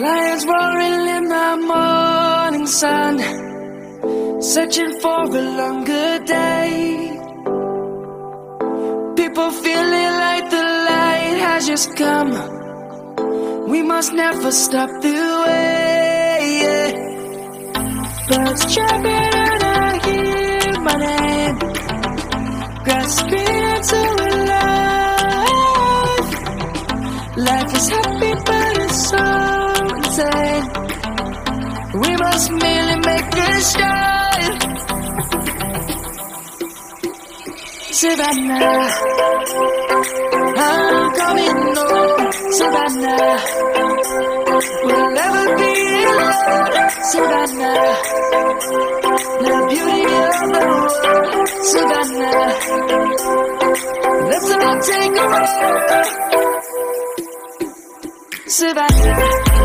Lions roaring in the morning sun, searching for a longer day. People feeling like the light has just come. We must never stop the way. Birds chirping and I hear my name, grasping into a life. Life is happy but it's so insane. We must merely make it shine. Savannah, I'm coming home. Savannah, we'll never be alone. Savannah, the beauty of the world. Savannah, let's all take a ride. Savannah.